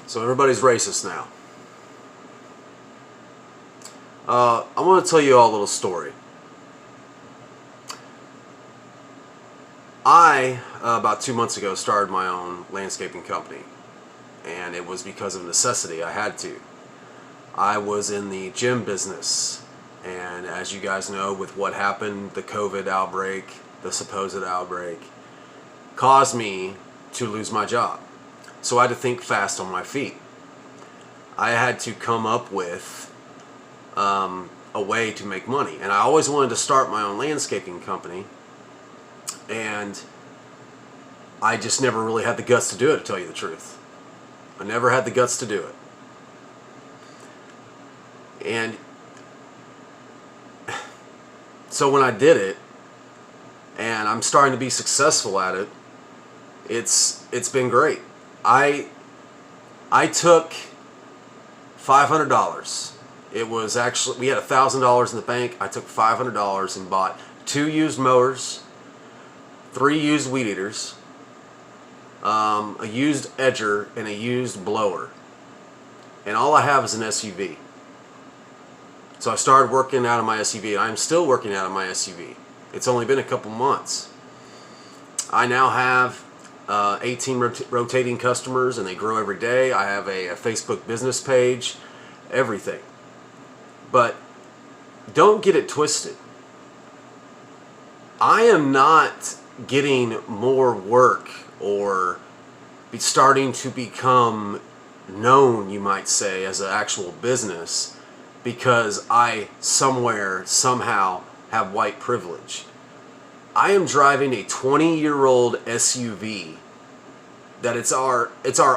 So everybody's racist now. I want to tell you all a little story. I, about 2 months ago, started my own landscaping company. And it was because of necessity. I had to. I was in the gym business. And as you guys know, with what happened, the COVID outbreak, the supposed outbreak, caused me to lose my job. So I had to think fast on my feet. I had to come up with a way to make money. And I always wanted to start my own landscaping company. And I just never really had the guts to do it, to tell you the truth. I never had the guts to do it. And so when I did it, and I'm starting to be successful at it, it's been great. I took $500. It was actually, we had $1,000 in the bank. I took $500 and bought 2 used mowers, 3 used weed eaters, a used edger, and a used blower. And all I have is an SUV. So I started working out of my SUV, and I'm still working out of my SUV. It's only been a couple months. I now have 18 rotating customers, and they grow every day. I have a Facebook business page, everything. But don't get it twisted. I am not getting more work or starting to become known, you might say, as an actual business because I somehow have white privilege. I am driving a 20-year-old SUV that it's our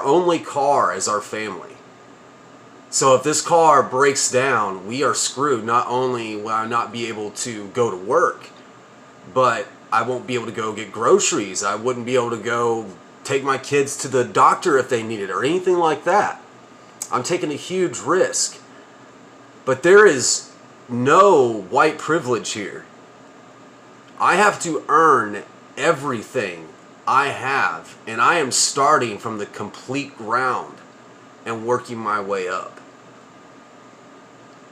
only car as our family. So if this car breaks down, we are screwed. Not only will I not be able to go to work, but I won't be able to go get groceries. I wouldn't be able to go take my kids to the doctor if they need it or anything like that. I'm taking a huge risk. But there is no white privilege here. I have to earn everything I have, and I am starting from the complete ground and working my way up.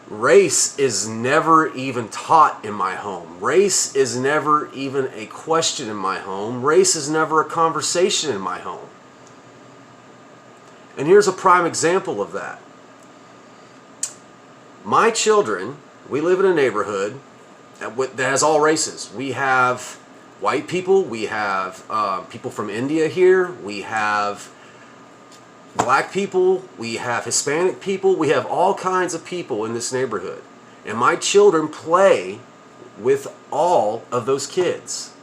Race is never even taught in my home. Race is never even a question in my home. Race is never a conversation in my home. And here's a prime example of that. My children, we live in a neighborhood that has all races. We have white people, we have people from India here, we have black people, we have Hispanic people, we have all kinds of people in this neighborhood. And my children play with all of those kids.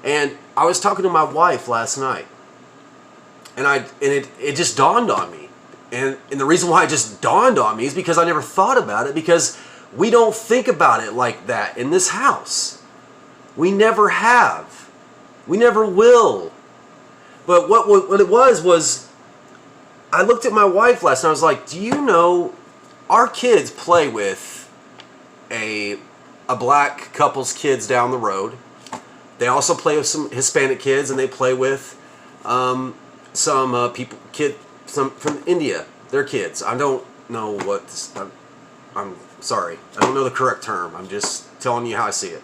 And I was talking to my wife last night, and it just dawned on me. And the reason why it just dawned on me is because I never thought about it, because we don't think about it like that in this house. We never have. We never will. But what it was I looked at my wife last night. I was like, do you know our kids play with a black couple's kids down the road. They also play with some Hispanic kids, and they play with some from India, their kids. I don't know what, I'm sorry, I don't know the correct term. I'm just telling you how I see it.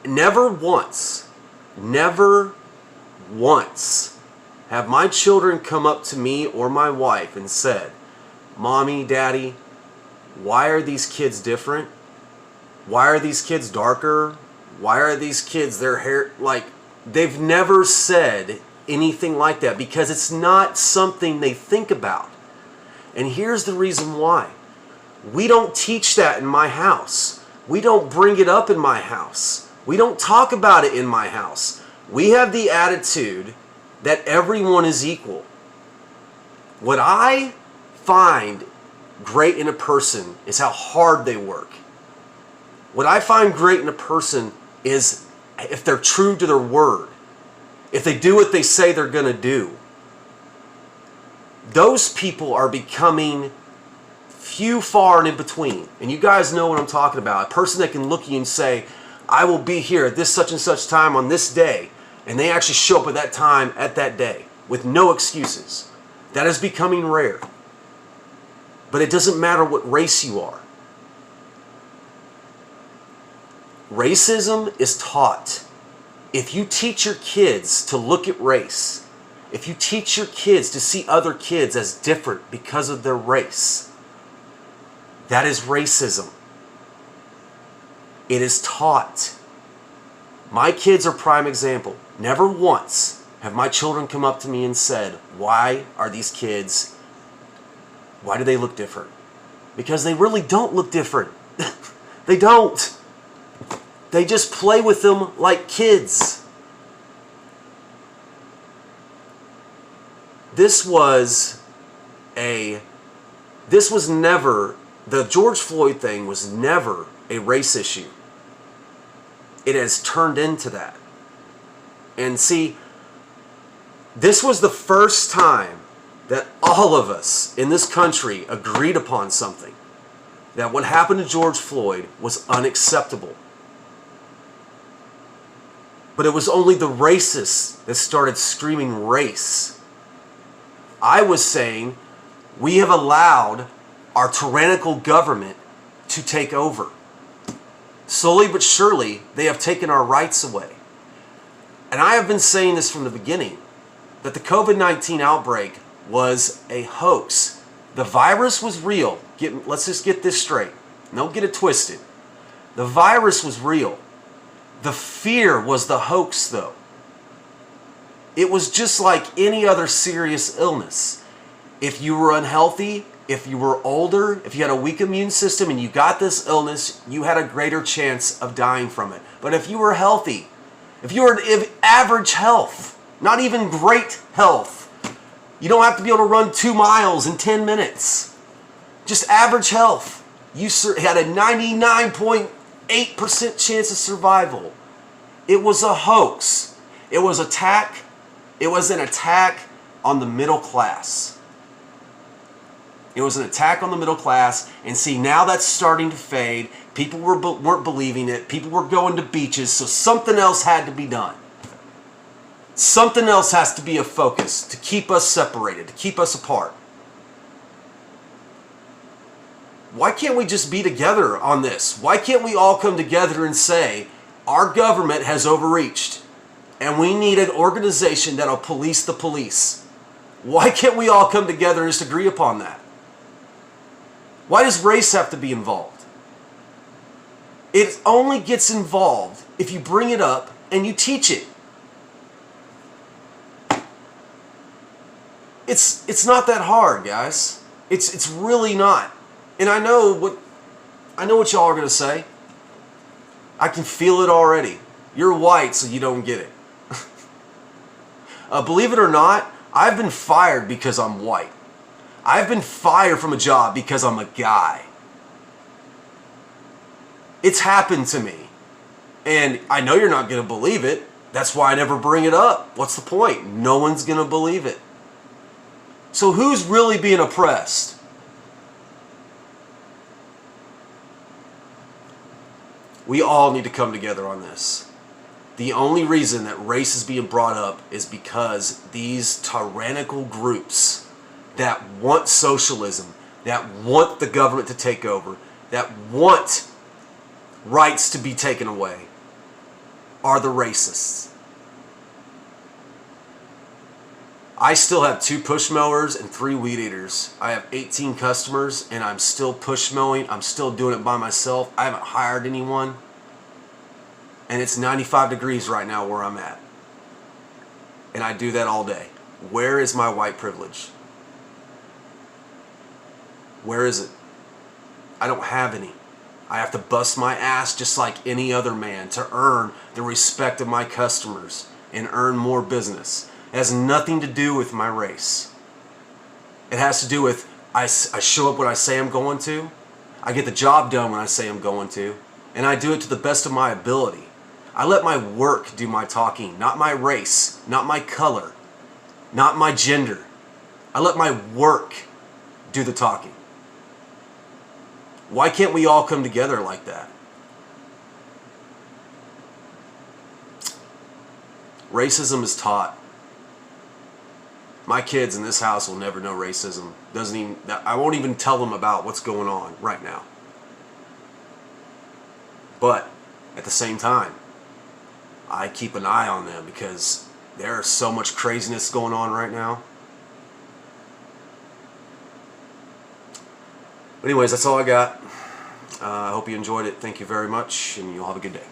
Never once have my children come up to me or my wife and said, "Mommy, Daddy, why are these kids different? Why are these kids darker? Why are these kids, their hair," like, they've never said anything like that because it's not something they think about. And here's the reason why. We don't teach that in my house. We don't bring it up in my house. We don't talk about it in my house. We have the attitude that everyone is equal. What I find great in a person is how hard they work. What I find great in a person is if they're true to their word. If they do what they say they're going to do. Those people are becoming few, far, and in between. And you guys know what I'm talking about. A person that can look at you and say, "I will be here at this such and such time on this day," and they actually show up at that time at that day. with no excuses. That is becoming rare. But it doesn't matter what race you are. Racism is taught. If you teach your kids to look at race, if you teach your kids to see other kids as different because of their race, that is racism. It is taught. My kids are prime example. Never once have my children come up to me and said, why are these kids, why do they look different? Because they really don't look different. They don't. They just play with them like kids. This was never, the George Floyd thing was never a race issue. It has turned into that. And see, this was the first time that all of us in this country agreed upon something. That what happened to George Floyd was unacceptable. But it was only the racists that started screaming race. I was saying we have allowed our tyrannical government to take over. Slowly but surely, they have taken our rights away. And I have been saying this from the beginning, that the COVID-19 outbreak was a hoax. The virus was real. Let's just get this straight. Don't get it twisted. The virus was real. The fear was the hoax, though. It was just like any other serious illness. If you were unhealthy, if you were older, if you had a weak immune system and you got this illness, you had a greater chance of dying from it. But if you were healthy, if you were in average health, not even great health, you don't have to be able to run 2 miles in 10 minutes. Just average health. You had a 99.8% chance of survival. It was a hoax. It was an attack on the middle class. It was an attack on the middle class, and see, now that's starting to fade. People weren't believing it. People were going to beaches, so something else had to be done. Something else has to be a focus to keep us separated, to keep us apart. Why can't we just be together on this? Why can't we all come together and say, our government has overreached, and we need an organization that'll police the police? Why can't we all come together and just agree upon that? Why does race have to be involved? It only gets involved if you bring it up and you teach it. It's not that hard, guys. It's really not. And I know what y'all are gonna say. I can feel it already. You're white, so you don't get it. Believe it or not, I've been fired because I'm white. I've been fired from a job because I'm a guy. It's happened to me. And I know you're not going to believe it. That's why I never bring it up. What's the point? No one's going to believe it. So who's really being oppressed? We all need to come together on this. The only reason that race is being brought up is because these tyrannical groups that want socialism, that want the government to take over, that want rights to be taken away, are the racists. I still have 2 push mowers and 3 weed eaters. I have 18 customers and I'm still push mowing. I'm still doing it by myself. I haven't hired anyone. And it's 95 degrees right now where I'm at. And I do that all day. Where is my white privilege? Where is it? I don't have any. I have to bust my ass just like any other man to earn the respect of my customers and earn more business. It has nothing to do with my race. It has to do with I show up when I say I'm going to. I get the job done when I say I'm going to. And I do it to the best of my ability. I let my work do my talking, not my race, not my color, not my gender. I let my work do the talking. Why can't we all come together like that? Racism is taught. My kids in this house will never know racism. I won't even tell them about what's going on right now. But at the same time, I keep an eye on them because there's so much craziness going on right now. But anyways, that's all I got. I hope you enjoyed it. Thank you very much, and you'll have a good day.